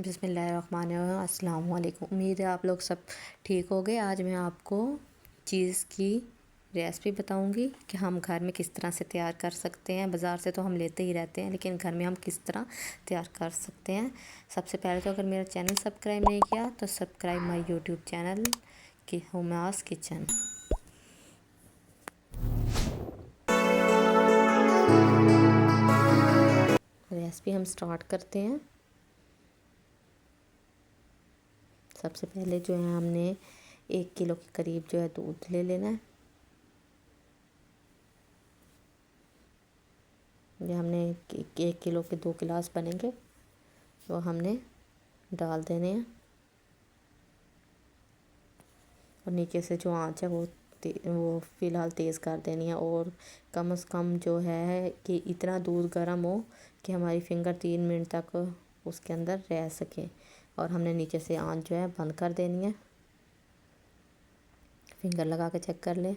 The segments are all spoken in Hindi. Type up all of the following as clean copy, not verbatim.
बिस्मिल्लाहिर्रहमानिर्रहीम। अस्सलाम वालेकुम। उम्मीद है आप लोग सब ठीक हो गए। आज मैं आपको चीज़ की रेसिपी बताऊंगी कि हम घर में किस तरह से तैयार कर सकते हैं। बाज़ार से तो हम लेते ही रहते हैं, लेकिन घर में हम किस तरह तैयार कर सकते हैं। सबसे पहले तो अगर मेरा चैनल सब्सक्राइब नहीं किया तो सब्सक्राइब माय यूट्यूब चैनल की हुमास किचन। रेसिपी हम स्टार्ट करते हैं। सबसे पहले जो है हमने 1 किलो के करीब जो है दूध ले लेना है। ये हमने 1 किलो के 2 गिलास बनेंगे, वो हमने डाल देने हैं। और नीचे से जो आंच है वो फ़िलहाल तेज़ कर देनी है। और कम से कम जो है कि इतना दूध गर्म हो कि हमारी फिंगर 3 मिनट तक उसके अंदर रह सके। और हमने नीचे से आंच जो है बंद कर देनी है। फिंगर लगा के चेक कर लें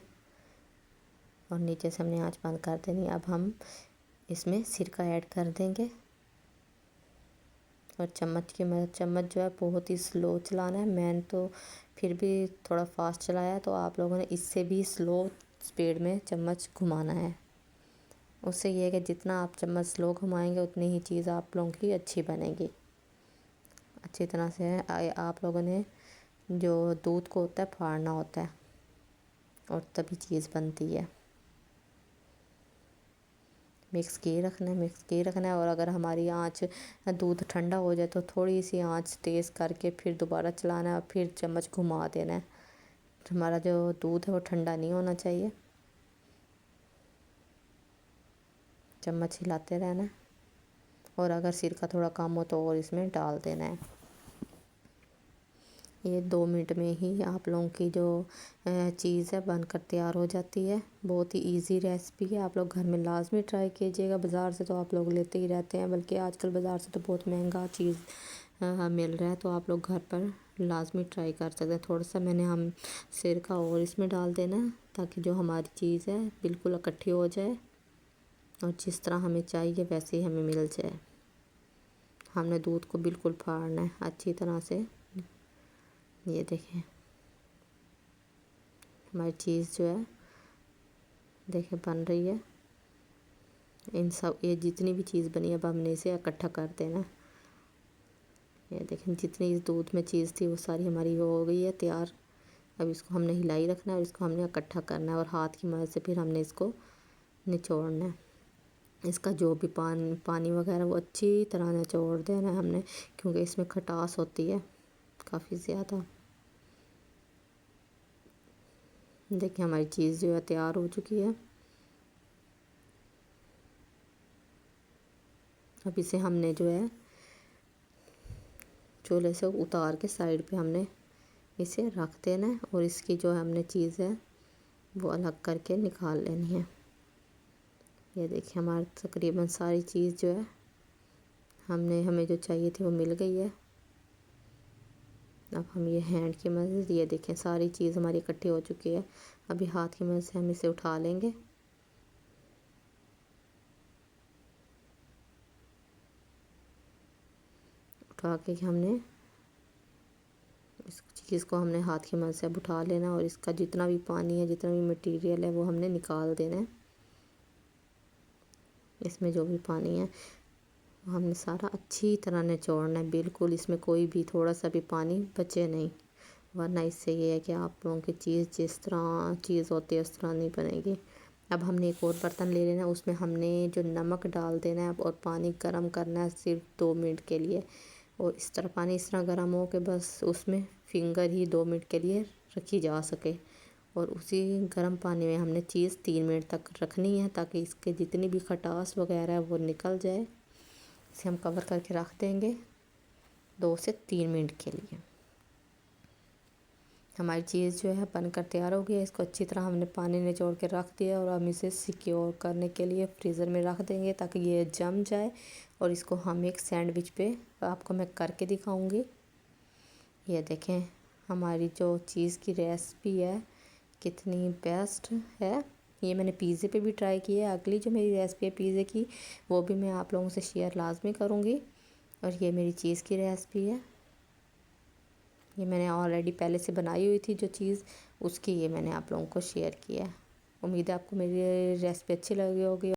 और नीचे से हमने आंच बंद कर देनी है। अब हम इसमें सिरका ऐड कर देंगे और चम्मच की मदद, चम्मच जो है बहुत ही स्लो चलाना है। मैंने तो फिर भी थोड़ा फास्ट चलाया, तो आप लोगों ने इससे भी स्लो स्पीड में चम्मच घुमाना है। उससे ये है कि जितना आप चम्मच स्लो घुमाएंगे उतनी ही चीज़ आप लोगों की अच्छी बनेगी। अच्छी तरह से आप लोगों ने जो दूध को होता है फाड़ना होता है और तभी चीज़ बनती है। मिक्स किए रखना है। और अगर हमारी आंच दूध ठंडा हो जाए तो थोड़ी सी आंच तेज़ करके फिर दोबारा चलाना है और फिर चम्मच घुमा देना है। हमारा जो दूध है वो ठंडा नहीं होना चाहिए। चम्मच हिलाते रहना है। और अगर सिरका थोड़ा कम हो तो और इसमें डाल देना है। ये 2 मिनट में ही आप लोगों की जो चीज़ है बनकर तैयार हो जाती है। बहुत ही इजी रेसिपी है, आप लोग घर में लाजमी ट्राई कीजिएगा। बाज़ार से तो आप लोग लेते ही रहते हैं, बल्कि आजकल बाज़ार से तो बहुत महंगा चीज़ मिल रहा है। तो आप लोग घर पर लाजमी ट्राई कर सकते हैं। थोड़ा सा मैंने हम सिरका और इसमें डाल देना है ताकि जो हमारी चीज़ है बिल्कुल इकट्ठी हो जाए और जिस तरह हमें चाहिए वैसे ही हमें मिल जाए। हमने दूध को बिल्कुल फाड़ना है अच्छी तरह से। ये देखें हमारी चीज़ जो है देखें बन रही है। इन सब ये जितनी भी चीज़ बनी है अब हमने इसे इकट्ठा कर देना। ये देखें जितनी इस दूध में चीज़ थी वो सारी हमारी हो गई है तैयार। अब इसको हमने हिलाई रखना है और इसको हमने इकट्ठा करना है और हाथ की मदद से फिर हमने इसको निचोड़ना है। इसका जो भी पानी वगैरह वो अच्छी तरह निचोड़ देना है हमने, क्योंकि इसमें खटास होती है काफ़ी ज़्यादा। देखिए हमारी चीज़ जो है तैयार हो चुकी है। अब इसे हमने जो है चूल्हे से उतार के साइड पे हमने इसे रख देना है और इसकी जो हमने चीज़ है वो अलग करके निकाल लेनी है। ये देखिए हमारी तकरीबन सारी चीज़ जो है हमें जो चाहिए थी वो मिल गई है। अब हम ये हैंड की मदद से ये देखें सारी चीज़ हमारी इकट्ठी हो चुकी है। अभी हाथ की मदद से हम इसे उठा लेंगे। उठा के हमने इस चीज़ को हमने हाथ की मदद से अब उठा लेना और इसका जितना भी पानी है जितना भी मटेरियल है वो हमने निकाल देना है। इसमें जो भी पानी है वो हमने सारा अच्छी तरह निचोड़ना है, बिल्कुल इसमें कोई भी थोड़ा सा भी पानी बचे नहीं, वरना इससे ये है कि आप लोगों की चीज़ जिस तरह चीज़ होती है उस तरह नहीं बनेगी। अब हमने एक और बर्तन ले लेना है, उसमें हमने जो नमक डाल देना है और पानी गर्म करना है सिर्फ 2 मिनट के लिए। और इस तरह पानी इस तरह गर्म हो कि बस उसमें फिंगर ही 2 मिनट के लिए रखी जा सके। और उसी गर्म पानी में हमने चीज़ 3 मिनट तक रखनी है ताकि इसके जितनी भी खटास वगैरह है वो निकल जाए। इसे हम कवर करके रख देंगे 2 से 3 मिनट के लिए। हमारी चीज़ जो है बनकर तैयार हो गई है। इसको अच्छी तरह हमने पानी निचोड़ के रख दिया और हम इसे सिक्योर करने के लिए फ्रीज़र में रख देंगे ताकि ये जम जाए। और इसको हम एक सैंडविच पे आपको मैं करके दिखाऊंगी। ये देखें हमारी जो चीज़ की रेसिपी है कितनी बेस्ट है। ये मैंने पिज़्ज़े पे भी ट्राई की है। अगली जो मेरी रेसिपी है पिज़्ज़े की वो भी मैं आप लोगों से शेयर लाजमी करूँगी। और ये मेरी चीज़ की रेसिपी है। ये मैंने ऑलरेडी पहले से बनाई हुई थी जो चीज़, उसकी ये मैंने आप लोगों को शेयर किया है। उम्मीद है आपको मेरी रेसिपी अच्छी लगी होगी।